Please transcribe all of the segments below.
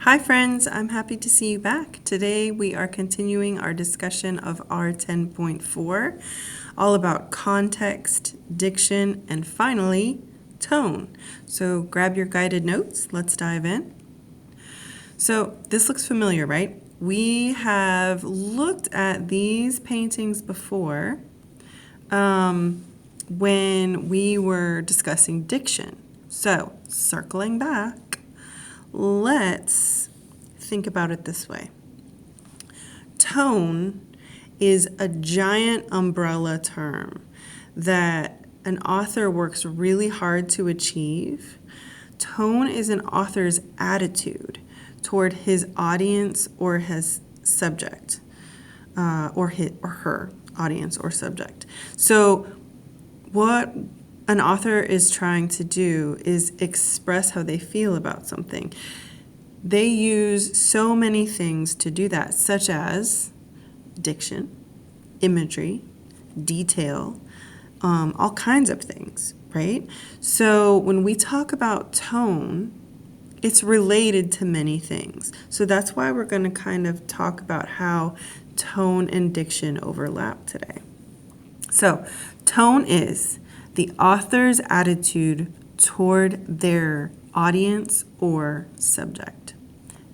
Hi friends, I'm happy to see you back. Today we are continuing our discussion of R10.4, all about context, diction, and finally, tone. So grab your guided notes, let's dive in. So this looks familiar, right? We have looked at these paintings before when we were discussing diction. So circling back, let's think about it this way. Tone is a giant umbrella term that an author works really hard to achieve. Tone is an author's attitude toward his audience or his subject, or her audience or subject. So what an author is trying to do is express how they feel about something. They use so many things to do that, such as diction, imagery, detail, all kinds of things, right? So when we talk about tone, it's related to many things. So that's why we're going to kind of talk about how tone and diction overlap today. So tone is the author's attitude toward their audience or subject.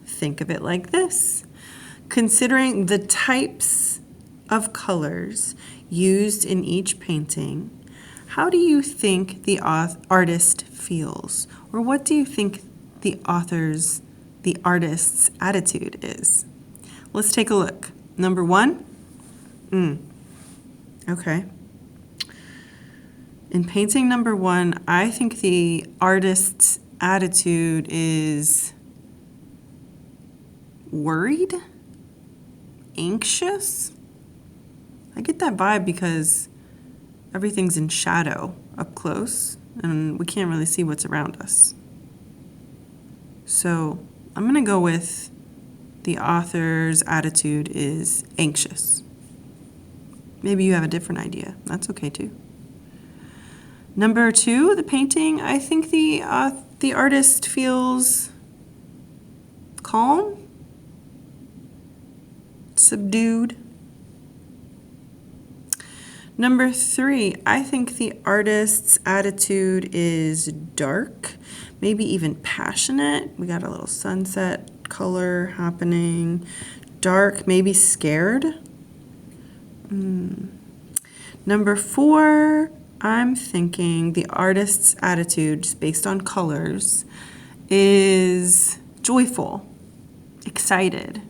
Think of it like this. Considering the types of colors used in each painting, how do you think the artist feels? Or what do you think the artist's attitude is? Let's take a look. Number one. Okay. In painting number one, I think the artist's attitude is worried, anxious. I get that vibe because everything's in shadow up close and we can't really see what's around us. So I'm going to go with the author's attitude is anxious. Maybe you have a different idea. That's okay too. Number two, the painting, I think the artist feels calm, subdued. Number three, I think the artist's attitude is dark, maybe even passionate. We got a little sunset color happening. Dark, maybe scared. Number four, I'm thinking the artist's attitude, just based on colors, is joyful, excited,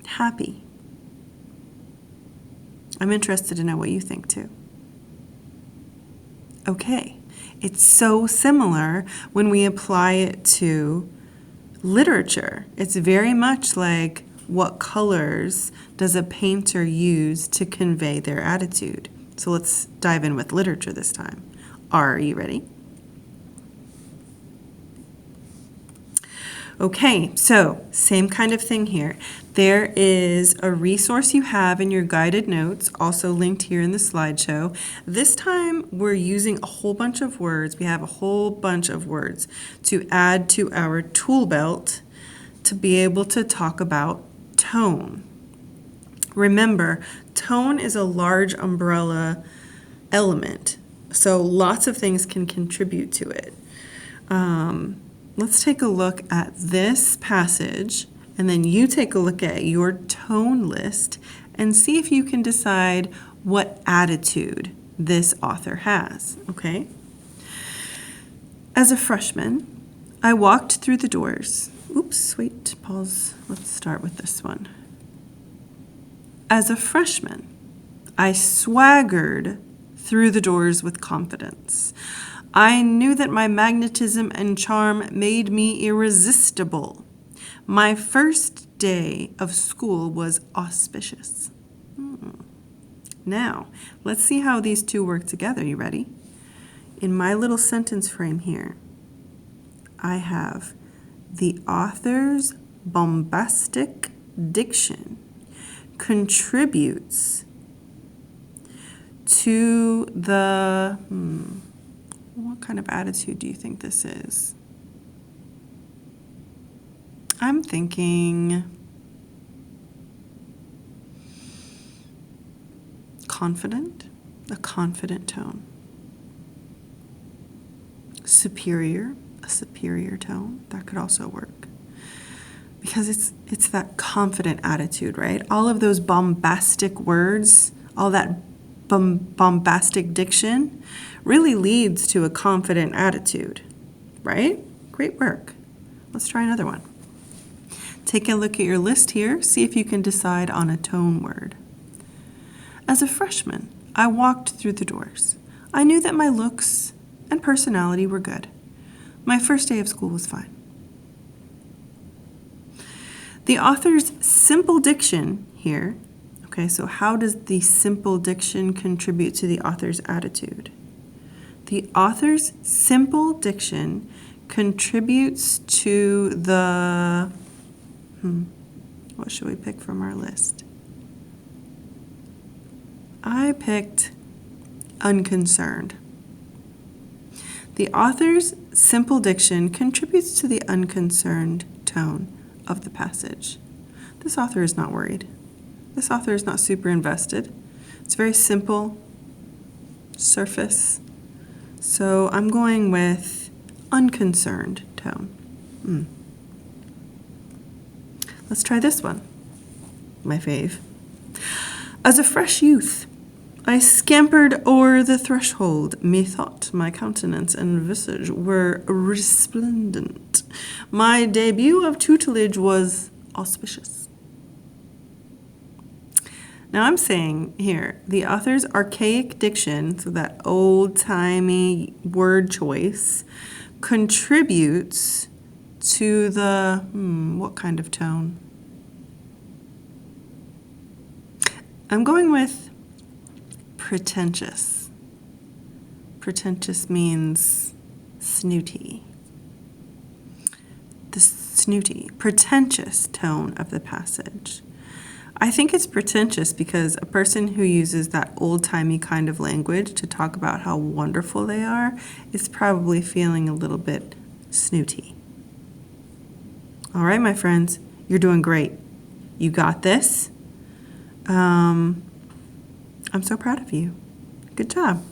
happy. I'm interested to know what you think too. Okay, it's so similar when we apply it to literature. It's very much like, what colors does a painter use to convey their attitude? So let's dive in with literature this time. Are you ready? Okay, so same kind of thing here. There is a resource you have in your guided notes, also linked here in the slideshow. This time we're using a whole bunch of words. We have a whole bunch of words to add to our tool belt to be able to talk about tone. Remember, tone is a large umbrella element, so lots of things can contribute to it. Let's take a look at this passage, and then you take a look at your tone list and see if you can decide what attitude this author has, okay? As a freshman, I walked through the doors. Oops, wait, pause. Let's start with this one. As a freshman, I swaggered through the doors with confidence. I knew that my magnetism and charm made me irresistible. My first day of school was auspicious. Now, let's see how these two work together. You ready? In my little sentence frame here, I have the author's bombastic diction contributes to the What kind of attitude do you think this is? I'm thinking confident, a confident tone. Superior, a superior tone. That could also work. Because it's that confident attitude, right? All of those bombastic words, all that bombastic diction really leads to a confident attitude, right? Great work. Let's try another one. Take a look at your list here. See if you can decide on a tone word. As a freshman, I walked through the doors. I knew that my looks and personality were good. My first day of school was fine. The author's simple diction here, okay, so how does the simple diction contribute to the author's attitude? The author's simple diction contributes to the, what should we pick from our list? I picked unconcerned. The author's simple diction contributes to the unconcerned tone of the passage. This author is not worried. This author is not super invested. It's very simple, surface. So I'm going with unconcerned tone. Let's try this one, my fave. As a fresh youth, I scampered o'er the threshold. Methought my countenance and visage were resplendent. My debut of tutelage was auspicious. Now I'm saying here, the author's archaic diction, so that old-timey word choice, contributes to the, what kind of tone? I'm going with pretentious. Pretentious means snooty. The snooty, pretentious tone of the passage. I think it's pretentious because a person who uses that old-timey kind of language to talk about how wonderful they are is probably feeling a little bit snooty. All right, my friends, you're doing great. You got this. I'm so proud of you. Good job.